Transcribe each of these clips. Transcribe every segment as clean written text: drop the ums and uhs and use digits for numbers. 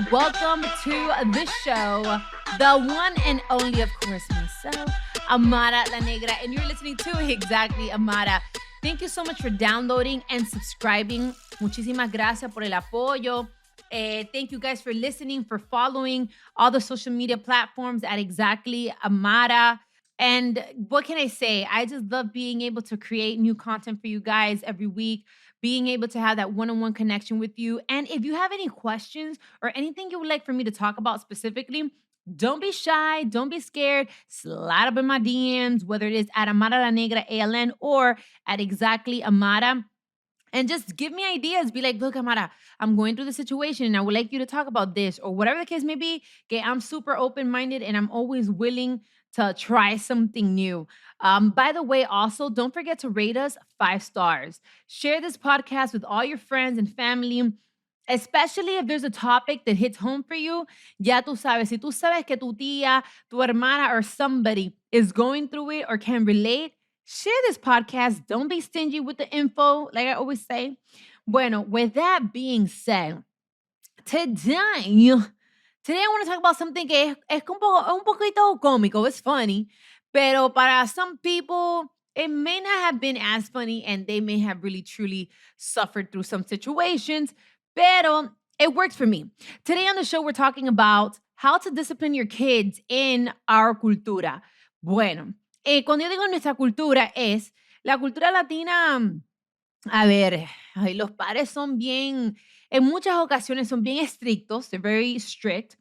Welcome to the show. The one and only, of course, myself, Amara La Negra. And you're listening to exactly Amara. Thank you so much for downloading and subscribing. Muchísimas gracias por el apoyo. Thank you guys for listening, for following all the social media platforms at exactly Amara. And what can I say? I just love being able to create new content for you guys every week, being able to have that one-on-one connection with you. And if you have any questions or anything you would like for me to talk about specifically, don't be shy. Don't be scared. Slide up in my DMs, whether it is at Amara La Negra ALN or at exactly Amara. And just give me ideas. Be like, look, Amara, I'm going through the situation and I would like you to talk about this or whatever the case may be. Okay, I'm super open-minded and I'm always willing to try something new. By the way, also, don't forget to rate us 5 stars. Share this podcast with all your friends and family, especially if there's a topic that hits home for you. Ya tú sabes, si tú sabes que tu tía, tu hermana, or somebody is going through it or can relate, share this podcast. Don't be stingy with the info, like I always say. Bueno, with that being said, today I want to talk about something que es un poquito cómico. It's funny. Pero para some people, it may not have been as funny and they may have really truly suffered through some situations. Pero it works for me. Today on the show, we're talking about how to discipline your kids in our cultura. Bueno, cuando yo digo nuestra cultura es la cultura latina. A ver, ay, los padres son bien, en muchas ocasiones son bien estrictos. They're very strict.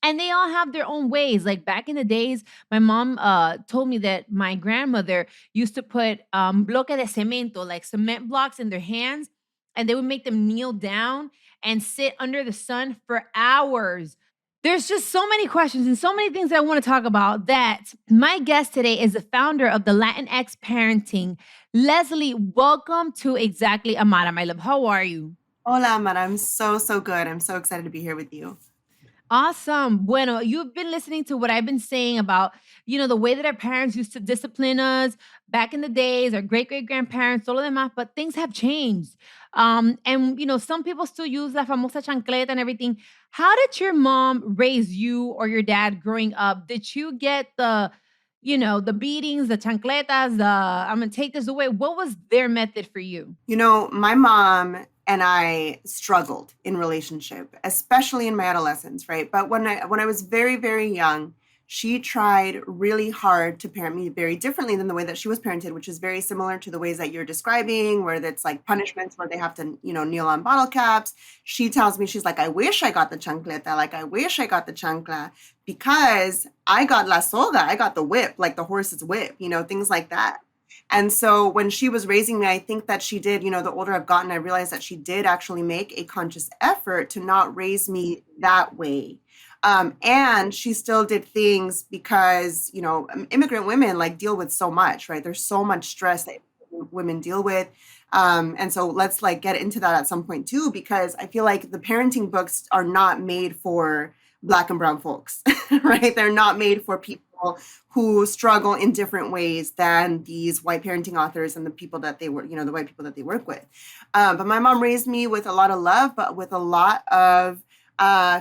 And they all have their own ways. Like back in the days, my mom told me that my grandmother used to put bloque de cemento, like cement blocks in their hands, and they would make them kneel down and sit under the sun for hours. There's just so many questions and so many things that I want to talk about that my guest today is the founder of the Latinx Parenting. Leslie, welcome to Exactly Amara, my love. How are you? Hola, Amara. I'm so good. I'm so excited to be here with you. Awesome. Bueno, you've been listening to what I've been saying about, the way that our parents used to discipline us back in the days, our great-great-grandparents, todo lo demás, but things have changed. And, some people still use la famosa chancleta and everything. How did your mom raise you or your dad growing up? Did you get the beatings, the chancletas, I'm going to take this away? What was their method for you? My mom and I struggled in relationship, especially in my adolescence, right? But when I was very, very young, she tried really hard to parent me very differently than the way that she was parented, which is very similar to the ways that you're describing, where it's like punishments where they have to, kneel on bottle caps. She tells me, she's like, I wish I got the chancleta, like I wish I got the chancla, because I got la soga, I got the whip, like the horse's whip, things like that. And so when she was raising me, I think that she did, the older I've gotten, I realized that she did actually make a conscious effort to not raise me that way. And she still did things because, immigrant women like deal with so much, right? There's so much stress that women deal with. And so let's like get into that at some point too, because I feel like the parenting books are not made for Black and brown folks, right? They're not made for people who struggle in different ways than these white parenting authors and the people that they work, the white people that they work with. But my mom raised me with a lot of love, but with a lot of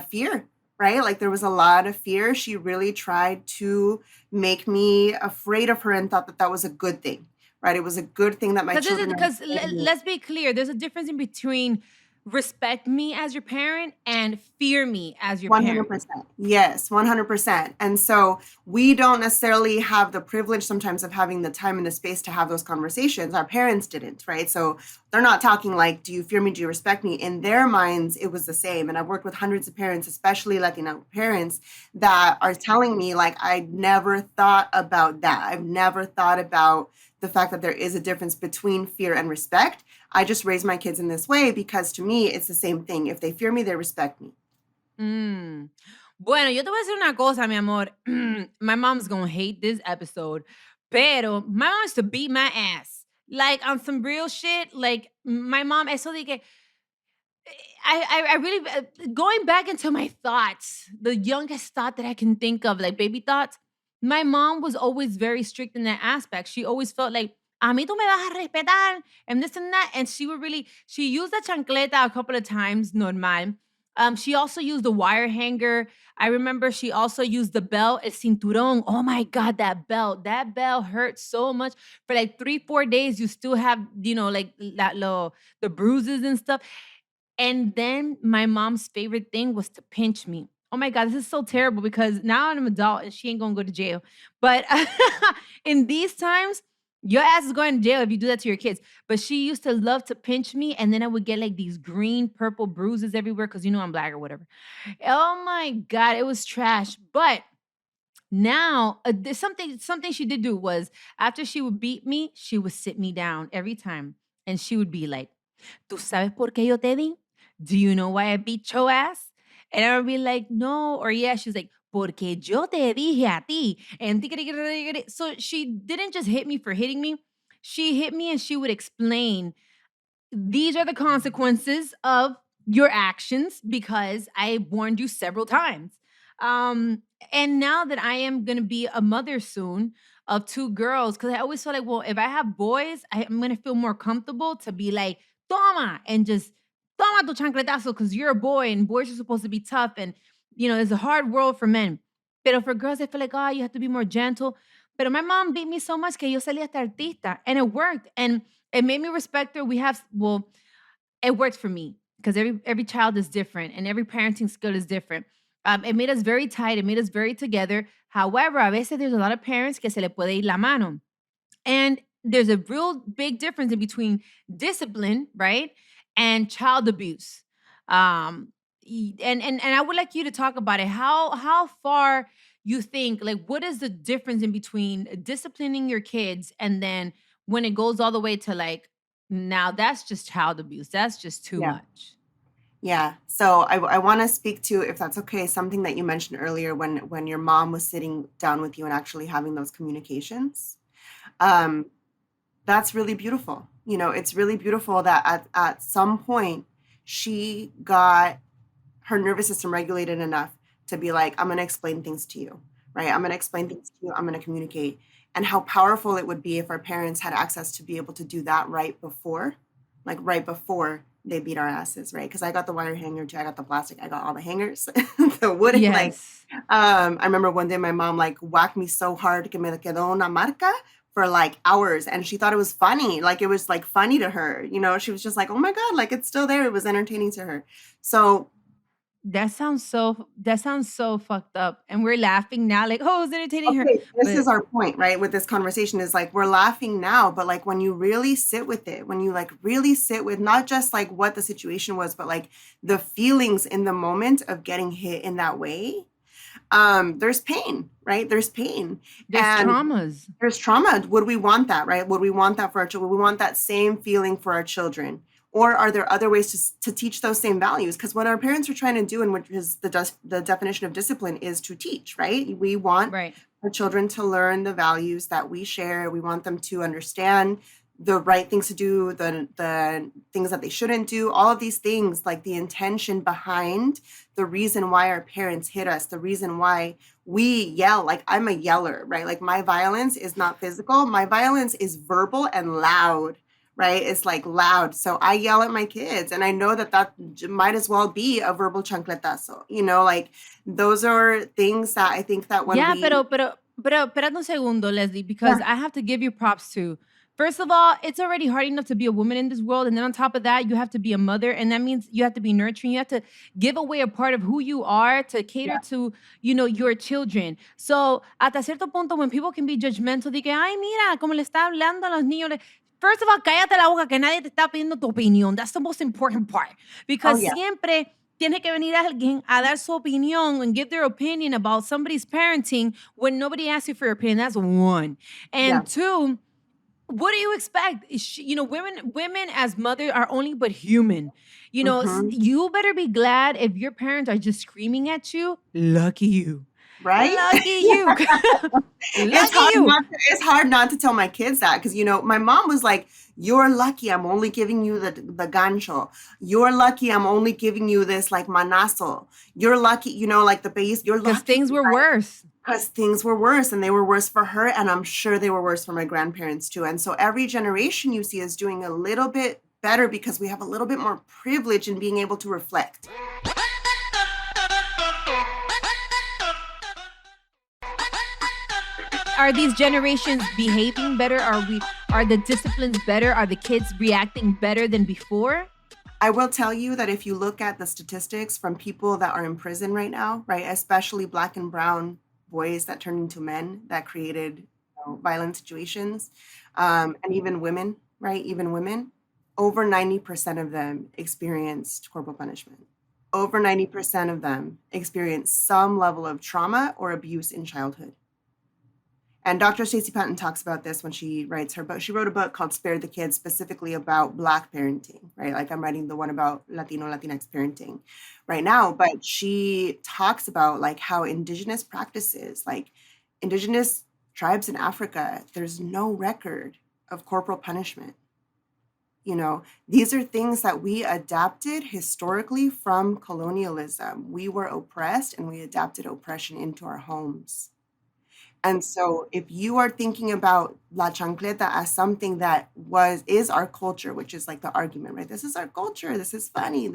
fear, right? Like there was a lot of fear. She really tried to make me afraid of her and thought that that was a good thing, right? It was a good thing that my children. Because let's be clear, there's a difference in between respect me as your parent and fear me as your 100%. parent. Yes, 100%. And so we don't necessarily have the privilege sometimes of having the time and the space to have those conversations. Our parents didn't, right? So they're not talking like, do you fear me? Do you respect me? In their minds, it was the same. And I've worked with hundreds of parents, especially Latino parents, that are telling me like, I never thought about that. I've never thought about the fact that there is a difference between fear and respect. I just raise my kids in this way because to me, it's the same thing. If they fear me, they respect me. Bueno, yo te voy a decir una cosa, mi amor. My mom's gonna hate this episode, pero my mom used to beat my ass. Like on some real shit. Like my mom, eso de que I really going back into my thoughts, the youngest thought that I can think of, like baby thoughts. My mom was always very strict in that aspect. She always felt like, a mí tú me vas a respetar, and this and that. And she used the chancleta a couple of times, normal. She also used the wire hanger. I remember she also used the belt, el cinturón. Oh my God, that belt. That belt hurt so much. For like 3-4 days, you still have, like the bruises and stuff. And then my mom's favorite thing was to pinch me. Oh my God, this is so terrible because now I'm an adult and she ain't gonna go to jail. But in these times, your ass is going to jail if you do that to your kids. But she used to love to pinch me, and then I would get like these green, purple bruises everywhere because I'm black or whatever. Oh my God, it was trash. But now, there's something she did do was after she would beat me, she would sit me down every time, and she would be like, "¿Tú sabes por qué yo te di? Do you know why I beat your ass?" And I would be like, "No," or yeah. She's like, "Porque yo te dije a ti." And so she didn't just hit me for hitting me. She hit me and she would explain, these are the consequences of your actions because I warned you several times. Um, and now that I am going to be a mother soon of two girls, because I always felt like, well, if I have boys, I'm going to feel more comfortable to be like, toma, and just toma tu chancletazo, because you're a boy and boys are supposed to be tough. And, it's a hard world for men. But for girls, I feel like, you have to be more gentle. But my mom beat me so much que yo salí hasta artista, and it worked. And it made me respect her. It worked for me because every child is different and every parenting skill is different. It made us very tight. It made us very together. However, a veces there's a lot of parents que se le puede ir la mano. And there's a real big difference in between discipline, right, and child abuse. And I would like you to talk about it. How far you think, like, what is the difference in between disciplining your kids and then when it goes all the way to like, now that's just child abuse. That's just too Yeah. much. Yeah. So I want to speak to, if that's okay, something that you mentioned earlier when your mom was sitting down with you and actually having those communications. Um, that's really beautiful. It's really beautiful that at some point she got her nervous system regulated enough to be like, I'm going to explain things to you, right? I'm going to explain things to you. I'm going to communicate. And how powerful it would be if our parents had access to be able to do that right before they beat our asses, right? Because I got the wire hanger too. I got the plastic. I got all the hangers, the wooden. Yes. I remember one day my mom like whacked me so hard que me quedó una marca for like hours, and she thought it was funny. Like it was like funny to her. She was just like, oh my God, like it's still there. It was entertaining to her. So That sounds so fucked up. And we're laughing now, like, oh, it's entertaining her. okay, this But is our point, right? With this conversation is like we're laughing now, but like when you really sit with it, when you like really sit with not just like what the situation was, but like the feelings in the moment of getting hit in that way, there's pain, right? There's pain. there's And traumas. there's trauma. Would we want that, right? Would we want that for our children? Would we want that same feeling for our children? Or are there other ways to teach those same values? Because what our parents are trying to do, and which is the definition of discipline, is to teach, right? We want Right. our children to learn the values that we share. We want them to understand the right things to do, the things that they shouldn't do, all of these things, like the intention behind the reason why our parents hit us, the reason why we yell. Like I'm a yeller, right? Like my violence is not physical. My violence is verbal and loud, right? It's like loud. So I yell at my kids, and I know that might as well be a verbal chancletazo. Like those are things that I think that when Yeah, we, pero espérate un segundo, Leslie, because yeah, I have to give you props too. First of all, it's already hard enough to be a woman in this world. And then on top of that, you have to be a mother. And that means you have to be nurturing. You have to give away a part of who you are to cater to, your children. So, hasta cierto punto, when people can be judgmental, de que, ay, mira, como le está hablando a los niños. First of all, cállate la boca, que nadie te está pidiendo tu opinión. That's the most important part. oh Because yeah, siempre tiene que venir alguien a dar su opinión and give their opinion about somebody's parenting when nobody asks you for your opinion. That's one. yeah. And two, what do you expect? Women as mothers are only but human. Hmm. You better be glad if your parents are just screaming at you. Lucky you. Right? Lucky you. Lucky you. It's hard not to tell my kids that because my mom was like, "You're lucky. I'm only giving you the gancho. You're lucky. I'm only giving you this like manazo. You're lucky. Like the base. You're Because lucky." things were worse. Because things were worse, and they were worse for her, and I'm sure they were worse for my grandparents too. And so every generation you see is doing a little bit better because we have a little bit more privilege in being able to reflect. are these generations behaving better? Are the disciplines better? Are the kids reacting better than before? I will tell you that if you look at the statistics from people that are in prison right now, right, especially black and brown boys that turned into men that created violent situations, and even women, right, even women, over 90% of them experienced corporal punishment. Over 90% of them experienced some level of trauma or abuse in childhood. And Dr. Stacey Patton talks about this when she writes her book. She wrote a book called Spare the Kids, specifically about Black parenting, right? Like I'm writing the one about Latino, Latinx parenting right now. But she talks about like how indigenous practices, like indigenous tribes in Africa, there's no record of corporal punishment. You know, these are things that we adapted historically from colonialism. We were oppressed and we adapted oppression into our homes. And so if you are thinking about La Chancleta as something that is our culture, which is like the argument, right? This is our culture, this is funny,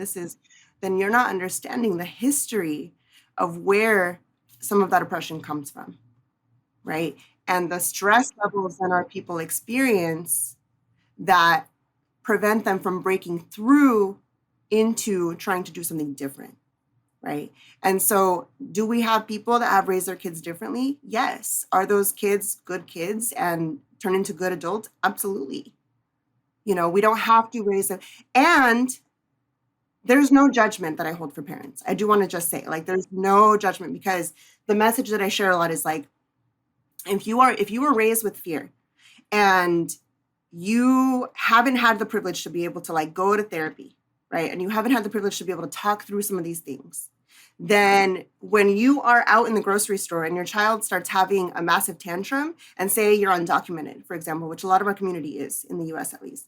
then you're not understanding the history of where some of that oppression comes from, right? And the stress levels that our people experience that prevent them from breaking through into trying to do something different. Right. And so, do we have people that have raised their kids differently? Yes. Are those kids good kids and turn into good adults? Absolutely. You know, we don't have to raise them. And there's no judgment that I hold for parents. I do want to just say, like, there's no judgment because the message that I share a lot is like, if you were raised with fear and you haven't had the privilege to be able to like go to therapy, right? And you haven't had the privilege to be able to talk through some of these things, then when you are out in the grocery store and your child starts having a massive tantrum and say you're undocumented, for example, which a lot of our community is in the US at least,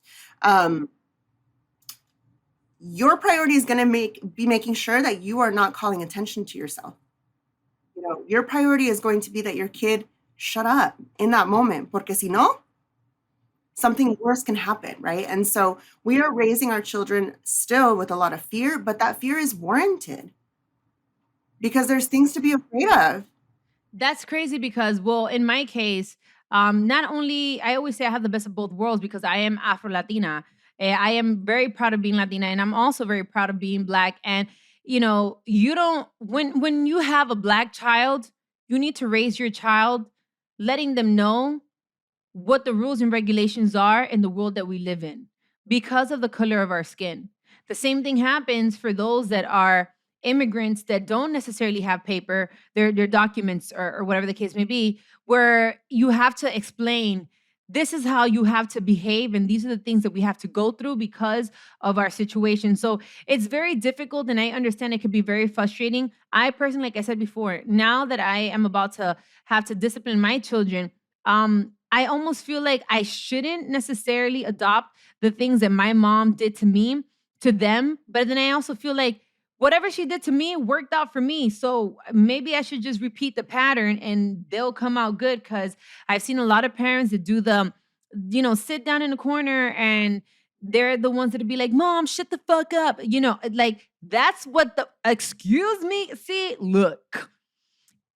your priority is going to be making sure that you are not calling attention to yourself. You know, your priority is going to be that your kid shut up in that moment, porque si no, something worse can happen, right? And so we are raising our children still with a lot of fear, but that fear is warranted because there's things to be afraid of. That's crazy because, well, in my case, not only I always say I have the best of both worlds because I am Afro Latina. I am very proud of being Latina, and I'm also very proud of being Black. And you know, you don't when you have a Black child, you need to raise your child, letting them know what the rules and regulations are in the world that we live in because of the color of our skin. The same thing happens for those that are immigrants that don't necessarily have paper, their documents or whatever the case may be, where you have to explain this is how you have to behave and these are the things that we have to go through because of our situation. So it's very difficult and I understand it could be very frustrating. I personally, like I said before, now that I am about to have to discipline my children, I almost feel like I shouldn't necessarily adopt the things that my mom did to me to them, but then I also feel like whatever she did to me worked out for me. So maybe I should just repeat the pattern and they'll come out good because I've seen a lot of parents that do sit down in the corner and they're the ones that be like, Mom, shut the fuck up. Like that's what excuse me. See, look.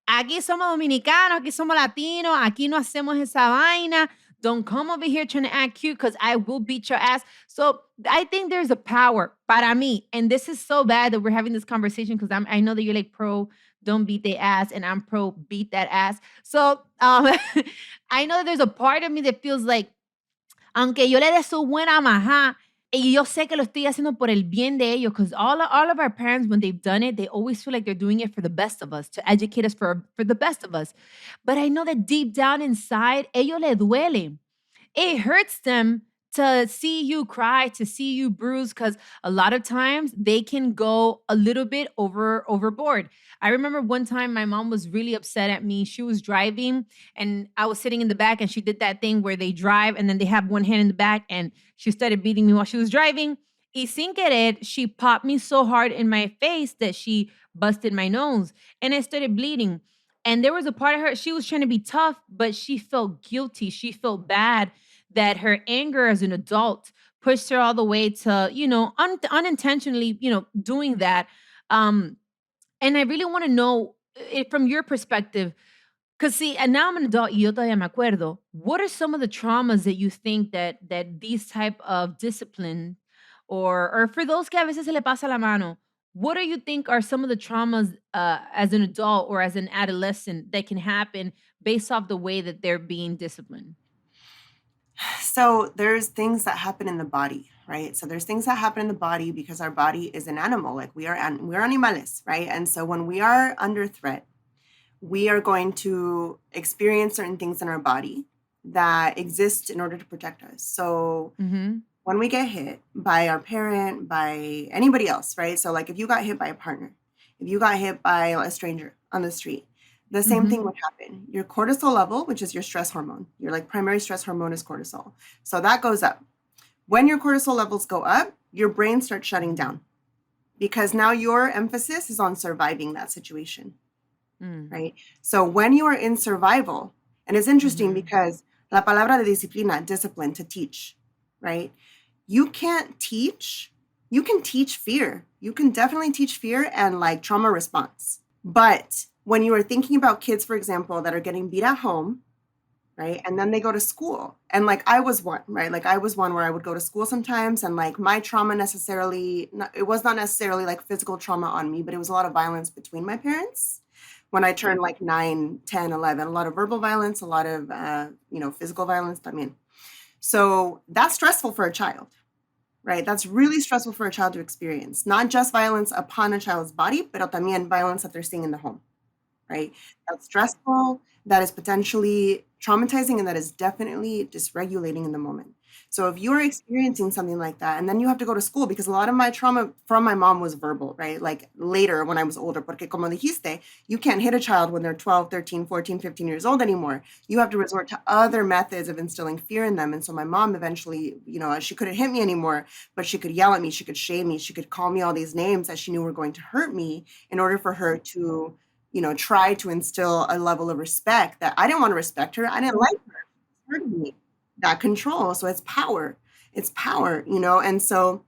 Aquí somos dominicanos, aquí somos latinos, aquí no hacemos esa vaina. Don't come over here trying to act cute because I will beat your ass. So I think there's a power para mí. And this is so bad that we're having this conversation because I know that you're like pro don't beat their ass and I'm pro beat that ass. So I know that there's a part of me that feels like aunque yo le dé su buena majá, y yo sé que lo estoy haciendo por el bien de ellos, because all of our parents, when they've done it, they always feel like they're doing it for the best of us, to educate us for the best of us. But I know that deep down inside, ellos le duele. It hurts them to see you cry, to see you bruise, because a lot of times they can go a little bit overboard. I remember one time my mom was really upset at me. She was driving and I was sitting in the back and she did that thing where they drive and then they have one hand in the back and she started beating me while she was driving. Y sin querer, she popped me so hard in my face that she busted my nose and I started bleeding. And there was a part of her, she was trying to be tough, but she felt guilty. She felt bad that her anger as an adult pushed her all the way to, unintentionally, doing that. And I really want to know from your perspective, Cause see, and now I'm an adult, y yo todavía me acuerdo. What are some of the traumas that you think that these type of discipline or for those que a veces se le pasa la mano, what do you think are some of the traumas as an adult or as an adolescent that can happen based off the way that they're being disciplined? So there's things that happen in the body, right? So there's things that happen in the body because our body is an animal, like we're animales, right? And so when we are under threat, we are going to experience certain things in our body that exist in order to protect us. So Mhm. when we get hit by our parent, by anybody else, right? So like if you got hit by a partner, if you got hit by a stranger on the street, the same Mhm. thing would happen. Your cortisol level, which is your stress hormone, your like primary stress hormone is cortisol. So that goes up. When your cortisol levels go up, your brain starts shutting down because now your emphasis is on surviving that situation, Mm. right? So when you are in survival, and it's interesting Mhm. because la palabra de disciplina, discipline, to teach, right? You can't teach, you can teach fear. You can definitely teach fear and like trauma response. But when you are thinking about kids, for example, that are getting beat at home, right? And then they go to school. And like I was one, right? Like I was one where I would go to school sometimes and like my trauma necessarily, it was not necessarily like physical trauma on me, but it was a lot of violence between my parents. When I turned like 9, 10, 11, a lot of verbal violence, a lot of, physical violence. I mean, so that's stressful for a child, right? That's really stressful for a child to experience, not just violence upon a child's body, but también violence that they're seeing in the home, right? That's stressful, that is potentially traumatizing, and that is definitely dysregulating in the moment. So if you're experiencing something like that, and then you have to go to school, because a lot of my trauma from my mom was verbal, right? Like later when I was older, porque como dijiste, you can't hit a child when they're 12, 13, 14, 15 years old anymore. You have to resort to other methods of instilling fear in them. And so my mom eventually, she couldn't hit me anymore, but she could yell at me, she could shame me, she could call me all these names that she knew were going to hurt me in order for her to try to instill a level of respect that I didn't want to respect her. I didn't like her. She hurted me. That control. So it's power. It's power, And so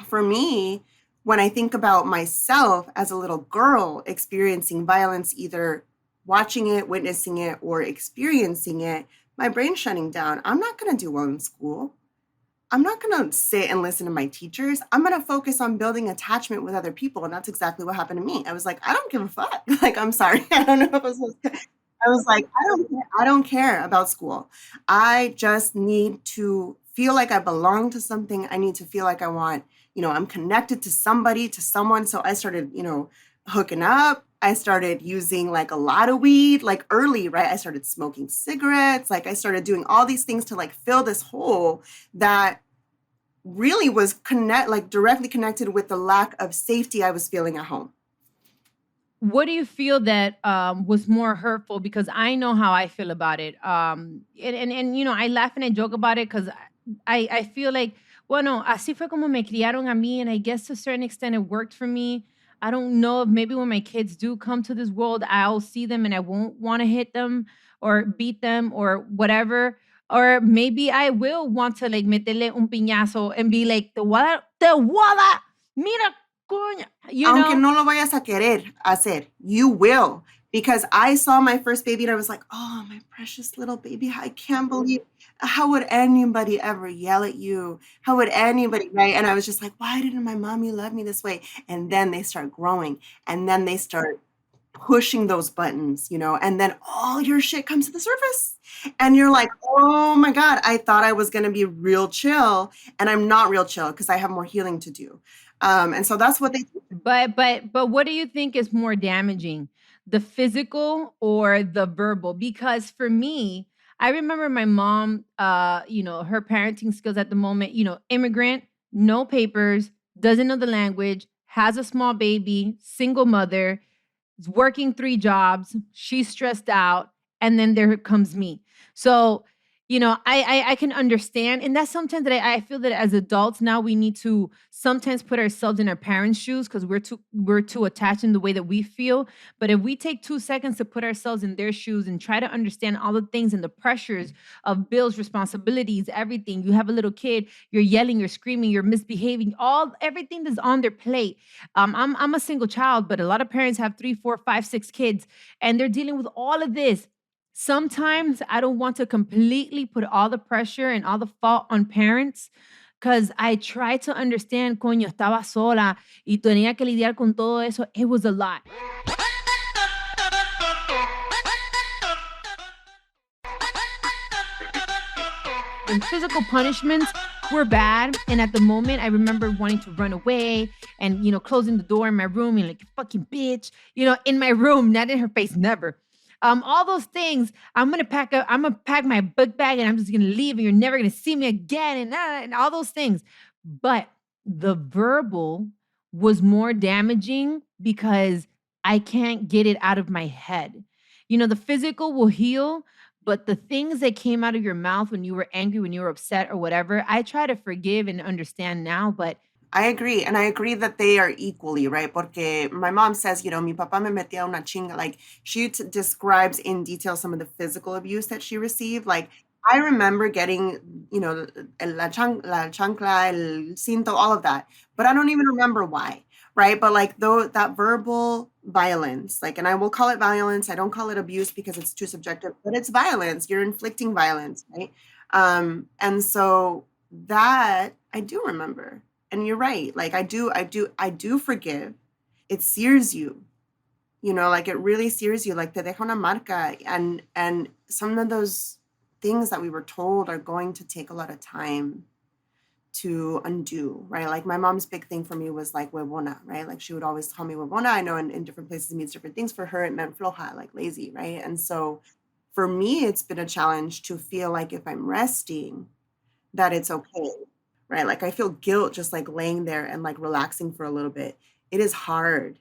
for me, when I think about myself as a little girl experiencing violence, either watching it, witnessing it, or experiencing it, my brain shutting down. I'm not going to do well in school. I'm not going to sit and listen to my teachers. I'm going to focus on building attachment with other people. And that's exactly what happened to me. I was like, I don't give a fuck. Like, I'm sorry. I don't know if I was supposed to. I was like, I don't care about school. I just need to feel like I belong to something. I need to feel like I'm connected to somebody, to someone. So I started, hooking up. I started using like a lot of weed, like early, right? I started smoking cigarettes. Like I started doing all these things to like fill this hole that really was directly connected with the lack of safety I was feeling at home. What do you feel that was more hurtful? Because I know how I feel about it. And I laugh and I joke about it because I feel like, bueno, así fue como me criaron a mí, and I guess to a certain extent it worked for me. I don't know if maybe when my kids do come to this world, I'll see them and I won't want to hit them or beat them or whatever. Or maybe I will want to like meterle un piñazo and be like, te voy a dar, mira, coño, Aunque no lo vayas a querer hacer, you will. Because I saw my first baby and I was like, oh, my precious little baby. I can't believe, how would anybody ever yell at you? How would anybody, right? And I was just like, why didn't my mommy love me this way? And then they start growing and then they start pushing those buttons, and then all your shit comes to the surface. And you're like, oh my God, I thought I was going to be real chill. And I'm not real chill because I have more healing to do. And so that's what they do. But what do you think is more damaging, the physical or the verbal? Because for me, I remember my mom, her parenting skills at the moment, immigrant, no papers, doesn't know the language, has a small baby, single mother, is working 3 jobs, she's stressed out, and then there comes me. So I can understand, and that's sometimes that I feel that as adults now we need to sometimes put ourselves in our parents' shoes because we're too attached in the way that we feel. But if we take 2 seconds to put ourselves in their shoes and try to understand all the things and the pressures of bills, responsibilities, everything. You have a little kid, you're yelling, you're screaming, you're misbehaving, all everything that's on their plate. I'm a single child, but a lot of parents have 3, 4, 5, 6 kids, and they're dealing with all of this. Sometimes I don't want to completely put all the pressure and all the fault on parents because I try to understand, coño, estaba sola y tenía que lidiar con todo eso. It was a lot. And physical punishments were bad. And at the moment, I remember wanting to run away and, closing the door in my room and like, fucking bitch, in my room, not in her face, never. All those things. I'm gonna pack my book bag and I'm just gonna leave and you're never gonna see me again and all those things. But the verbal was more damaging because I can't get it out of my head. The physical will heal, but the things that came out of your mouth when you were angry, when you were upset or whatever, I try to forgive and understand now, but I agree. And I agree that they are equally, right? Porque my mom says, mi papá me metía una chinga. Like, she describes in detail some of the physical abuse that she received. Like, I remember getting, la chancla, el cinto, all of that. But I don't even remember why, right? But like, though, that verbal violence, like, and I will call it violence. I don't call it abuse because it's too subjective, but it's violence. You're inflicting violence, right? And so that I do remember. And you're right. Like, I do forgive. It sears you, like it really sears you. Like, te deja una marca. And some of those things that we were told are going to take a lot of time to undo, right? Like, my mom's big thing for me was like huevona, right? Like, she would always call me huevona. I know in different places it means different things. For her, it meant floja, like lazy, right? And so for me, it's been a challenge to feel like if I'm resting, that it's okay, right? Like, I feel guilt just like laying there and like relaxing for a little bit. It is hard.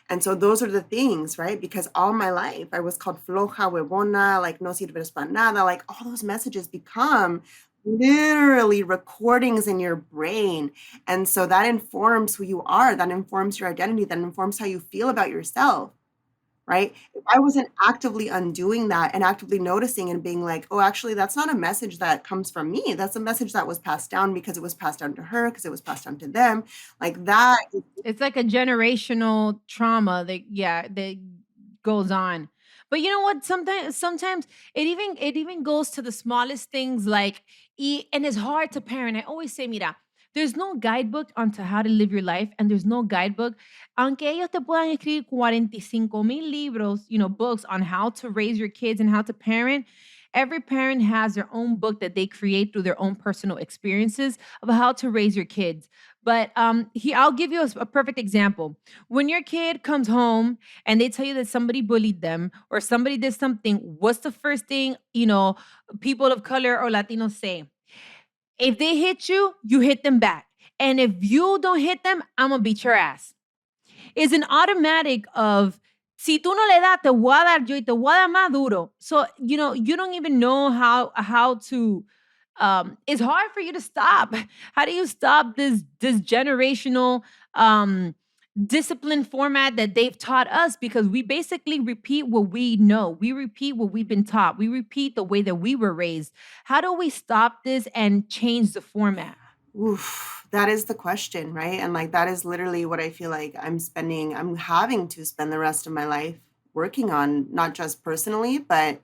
And so those are the things, right? Because all my life I was called floja, huevona, like no sirves para nada. Like, all those messages become literally recordings in your brain. And so that informs who you are, that informs your identity, that informs how you feel about yourself, right? If I wasn't actively undoing that and actively noticing and being like, oh, actually, that's not a message that comes from me. That's a message that was passed down because it was passed down to her, because it was passed down to them. Like, that. it's like a generational trauma that goes on. But you know what? Sometimes it even goes to the smallest things like and it's hard to parent. I always say, mira, there's no guidebook onto how to live your life, and there's no guidebook. Aunque ellos te puedan escribir 45,000 libros, books on how to raise your kids and how to parent. Every parent has their own book that they create through their own personal experiences of how to raise your kids. But I'll give you a perfect example. When your kid comes home and they tell you that somebody bullied them or somebody did something, what's the first thing people of color or Latinos say? If they hit you, you hit them back, and if you don't hit them, I'm gonna beat your ass. It's an automatic of si tú no le das, te voy a dar yo y te voy a dar más duro. So you don't even know how to it's hard for you to stop. How do you stop this generational discipline format that they've taught us? Because we basically repeat what we know. We repeat what we've been taught. We repeat the way that we were raised. How do we stop this and change the format? Oof, that is the question, right? And like, that is literally what I feel like I'm having to spend the rest of my life working on, not just personally, but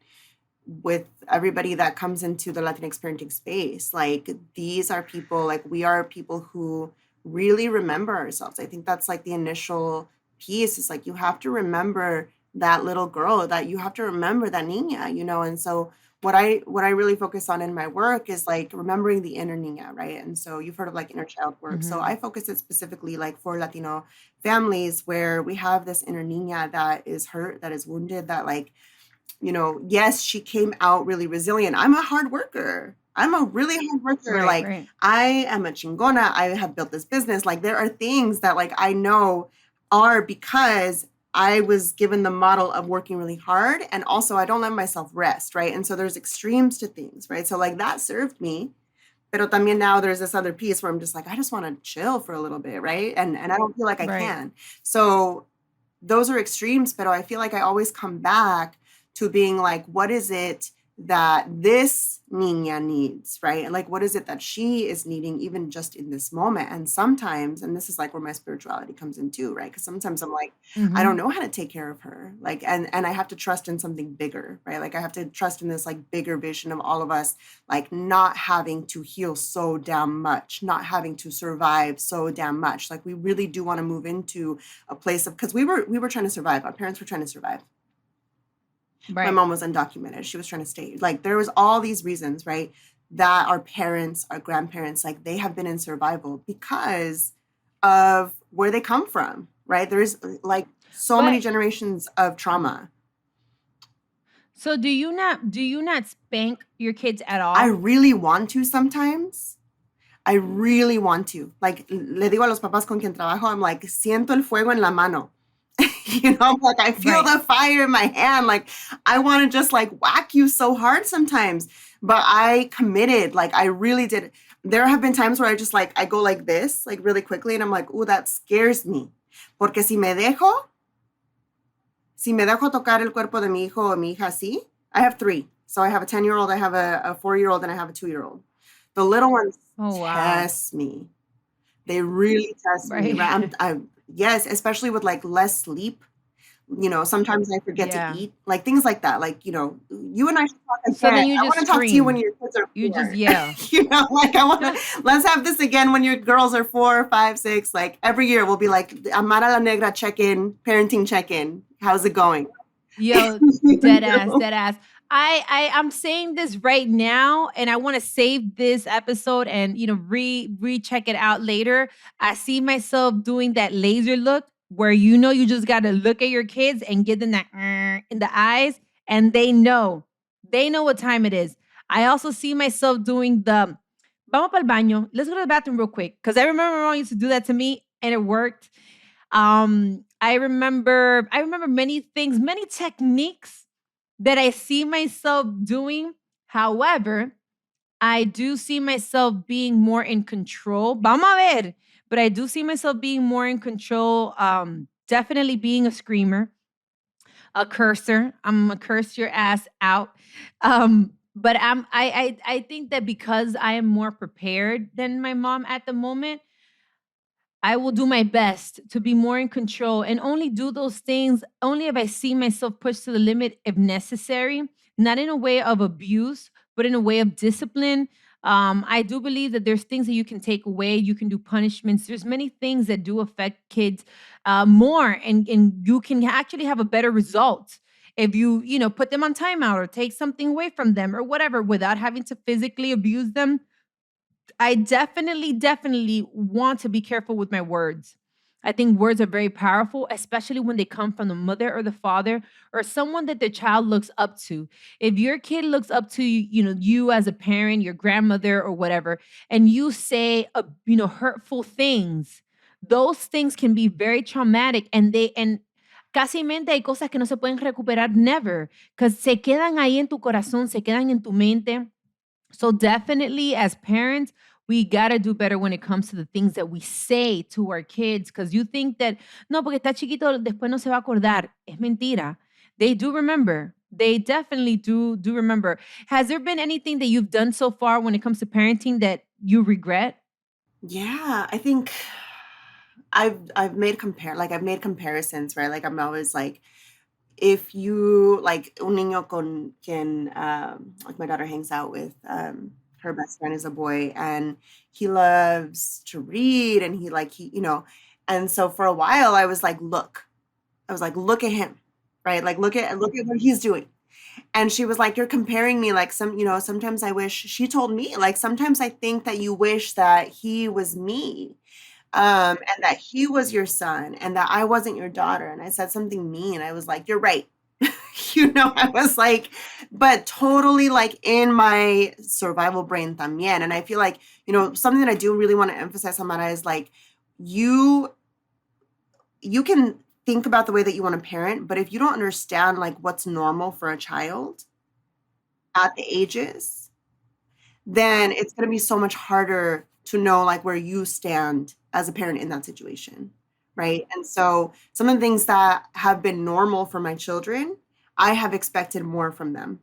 with everybody that comes into the Latinx parenting space. Like, these are people, like, we are people who really remember ourselves. I think that's like the initial piece, is like, you have to remember that little girl, that you have to remember that niña, and so what I really focus on in my work is like remembering the inner niña, right? And so you've heard of like inner child work. So Mhm. I focus it specifically like for Latino families where we have this inner niña that is hurt, that is wounded, that like, yes, she came out really resilient. I'm a hard worker. I'm a really hard worker. Right, Like, right. I am a chingona. I have built this business. Like, there are things that like I know are because I was given the model of working really hard, and also I don't let myself rest, right? And so there's extremes to things, right? So like that served me. Pero también now there's this other piece where I'm just like, I just want to chill for a little bit, right? And I don't feel like I Right. can. So those are extremes, but I feel like I always come back to being like, what is it that this niña needs, right? Like, what is it that she is needing, even just in this moment? And sometimes, and this is like where my spirituality comes in too, right? Because sometimes I'm like, I don't Mm-hmm. know how to take care of her, like, and I have to trust in something bigger, right? Like, I have to trust in this like bigger vision of all of us, like not having to heal so damn much, not having to survive so damn much. Like, we really do want to move into a place of, because we were trying to survive. Our parents were trying to survive. My Right. mom was undocumented. She was trying to stay. Like there was all these reasons, right? That our parents, our grandparents, like they have been in survival because of where they come from, right? There's like so many But generations of trauma. so do you not spank your kids at I all? really want to sometimes. I really want to. Like le digo a los papás con quien trabajo, I'm like, siento el fuego en la mano. Like I feel Right. the fire in my hand. Like I want to just like whack you so hard sometimes. But I committed. Like I really did. There have been times where I just like I go like this, like really quickly, and I'm like, oh, that scares me. Porque si me dejo tocar el cuerpo de mi hijo o mi hija así, I have three. So I have a 10-year-old, I have a 4-year-old, and I have a 2-year-old. The little ones Oh wow. test me. They really test me, Right. right? Yes, especially with like less sleep. Sometimes I forget to Yeah. eat, like things like that. Like, you and I should talk So again. then you I just want to talk to you when scream. your kids are You just 4. yell. Like I want to, let's have this again when your girls are 4, 5, 6. Like every year we'll be like, Amara La Negra check-in, parenting check-in. How's it going? Yo, dead ass, dead ass. I'm saying this right now, and I want to save this episode and recheck it out later. I see myself doing that laser look where you just gotta look at your kids and give them that in the eyes, and they know what time it is. I also see myself doing the vamos para el baño. Let's go to the bathroom real quick because I remember my mom used to do that to me, and it worked. I remember many things, many techniques that I see myself doing. However, I do see myself being more in control. Vamos a ver. But I do see myself being more in control. Definitely being a screamer, a cursor. I'm gonna curse your ass out. But I think that because I am more prepared than my mom at the moment, I will do my best to be more in control and only do those things only if I see myself pushed to the limit if necessary, not in a way of abuse, but in a way of discipline. I do believe that there's things that you can take away. You can do punishments. There's many things that do affect kids more, and you can actually have a better result if you put them on timeout or take something away from them or whatever without having to physically abuse them. I definitely want to be careful with my words. I think words are very powerful, especially when they come from the mother or the father or someone that the child looks up to. If your kid looks up to you as a parent, your grandmother or whatever, and you say hurtful things, those things can be very traumatic, and casi mente hay cosas que no se pueden recuperar never, because se quedan ahí en tu corazón, se quedan en tu mente. So definitely as parents, we got to do better when it comes to the things that we say to our kids because you think that no, porque está chiquito, después no se va a acordar. Es mentira. They do remember. They definitely do remember. Has there been anything that you've done so far when it comes to parenting that you regret? Yeah, I think I've made comparisons, right? Like I'm always like, if you like un niño con quien like my daughter hangs out with, her best friend is a boy and he loves to read, and and so for a while I was like, look at him, right? Like look at what he's doing. And she was like, you're comparing me, like sometimes I wish, she told me, like, sometimes I think that you wish that he was me, and that he was your son and that I wasn't your daughter. And I said something mean. I was like, you're right. I was like, but totally like in my survival brain también. And I feel like, something that I do really want to emphasize, Amara, is like you you can think about the way that you want to parent, but if you don't understand like what's normal for a child at the ages, then it's going to be so much harder to know like where you stand as a parent in that situation, right? And so some of the things that have been normal for my children, I have expected more from them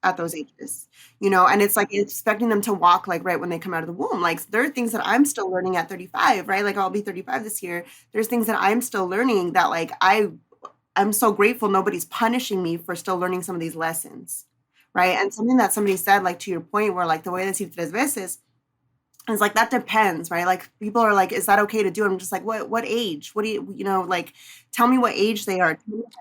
at those ages, and it's like expecting them to walk like right when they come out of the womb. Like there are things that I'm still learning at 35, right? Like I'll be 35 this year. There's things that I'm still learning that like I'm so grateful nobody's punishing me for still learning some of these lessons, right? And something that somebody said, like to your point, where like the way decir tres veces, it's like that depends, right? Like people are like, is that okay to do? I'm just like, what age? What do like tell me what age they are.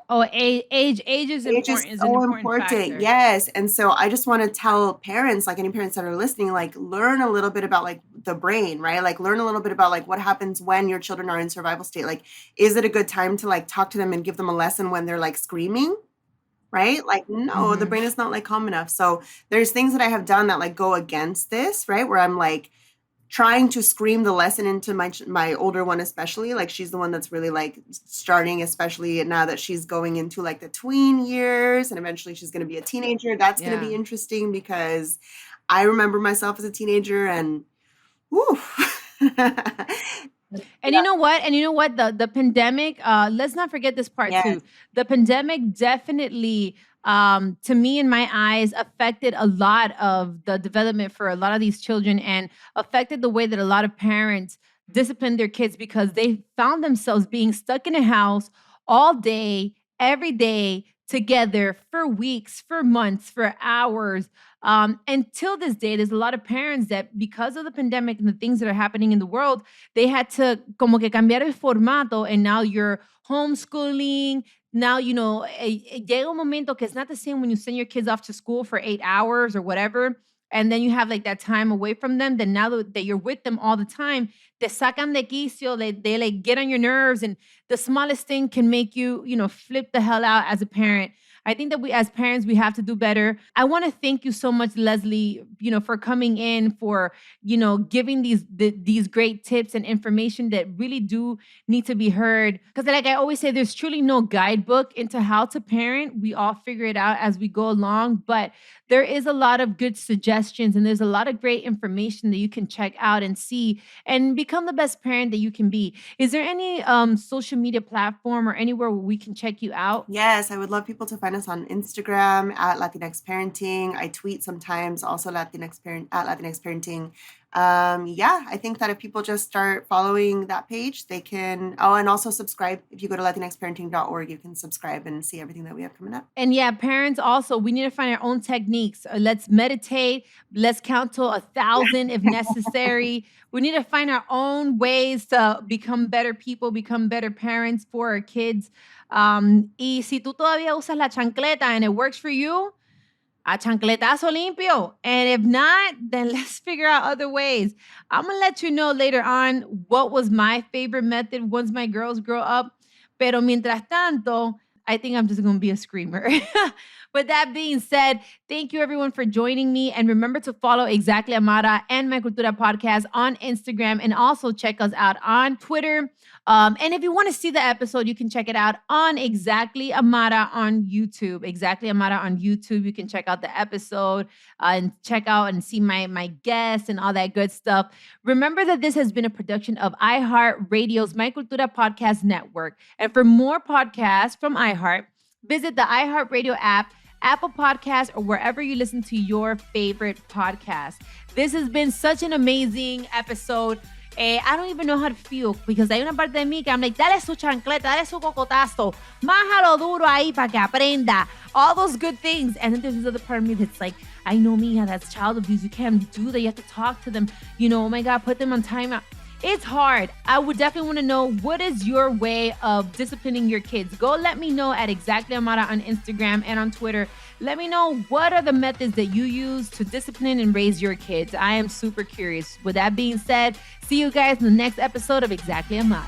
Oh, age is Age is important, is an so important important. factor. Yes. And so I just want to tell parents, like any parents that are listening, like learn a little bit about like the brain, right? Like learn a little bit about like what happens when your children are in survival state. Like, is it a good time to like talk to them and give them a lesson when they're like screaming? Right? Like, no, the brain is not like calm enough. So there's things that I have done that like go against this, right? Where I'm like trying to scream the lesson into my older one, especially. Like she's the one that's really like starting, especially now that she's going into like the tween years and eventually she's going to be a teenager. That's going to be interesting because I remember myself as a teenager and whew. And you know what? The pandemic, let's not forget this part too. The pandemic definitely, to me, in my eyes, affected a lot of the development for a lot of these children and affected the way that a lot of parents discipline their kids because they found themselves being stuck in a house all day, every day, together for weeks, for months, for hours. Until this day, there's a lot of parents that, because of the pandemic and the things that are happening in the world, they had to como que cambiar el formato, and now you're homeschooling. Now, llega un momento que it's not the same when you send your kids off to school for 8 hours or whatever, and then you have like that time away from them. Then now that you're with them all the time, te sacan de quicio, they like get on your nerves, and the smallest thing can make you, flip the hell out as a parent. I think that we, as parents, we have to do better. I want to thank you so much, Leslie, for coming in, for, giving these great tips and information that really do need to be heard. Because like I always say, there's truly no guidebook into how to parent. We all figure it out as we go along, but there is a lot of good suggestions and there's a lot of great information that you can check out and see and become the best parent that you can be. Is there any social media platform or anywhere where we can check you out? Yes, I would love people to find us on Instagram at Latinx Parenting. I tweet sometimes, also at Latinx Parenting. I think that if people just start following that page, they can, and also subscribe. If you go to latinxparenting.org, you can subscribe and see everything that we have coming up. And yeah, parents also, we need to find our own techniques. Let's meditate. Let's count to 1,000 if necessary. We need to find our own ways to become better people, become better parents for our kids. Y si tú todavía usas la chancleta and it works for you, a chancletazo limpio. And if not, then let's figure out other ways. I'm going to let you know later on what was my favorite method once my girls grow up. Pero mientras tanto, I think I'm just going to be a screamer. With that being said, thank you everyone for joining me. And remember to follow Exactly Amara and My Cultura podcast on Instagram, and also check us out on Twitter. And if you want to see the episode, you can check it out on Exactly Amara on YouTube. Exactly Amara on YouTube. You can check out the episode and check out and see my guests and all that good stuff. Remember that this has been a production of iHeart Radio's My Cultura Podcast Network. And for more podcasts from iHeart, visit the iHeart Radio app, Apple Podcasts, or wherever you listen to your favorite podcast. This has been such an amazing episode. I don't even know how to feel because hay una parte de mí que I'm like, dale su chancleta, dale su cocotazo, májalo duro ahí para que aprenda. All those good things. And then there's this other part of me that's like, I know, Mija, that's child abuse. You can't do that. You have to talk to them. Oh my God, put them on timeout. It's hard. I would definitely want to know, what is your way of disciplining your kids? Go let me know at Exactly Amara on Instagram and on Twitter. Let me know, what are the methods that you use to discipline and raise your kids? I am super curious. With that being said, see you guys in the next episode of Exactly Amara.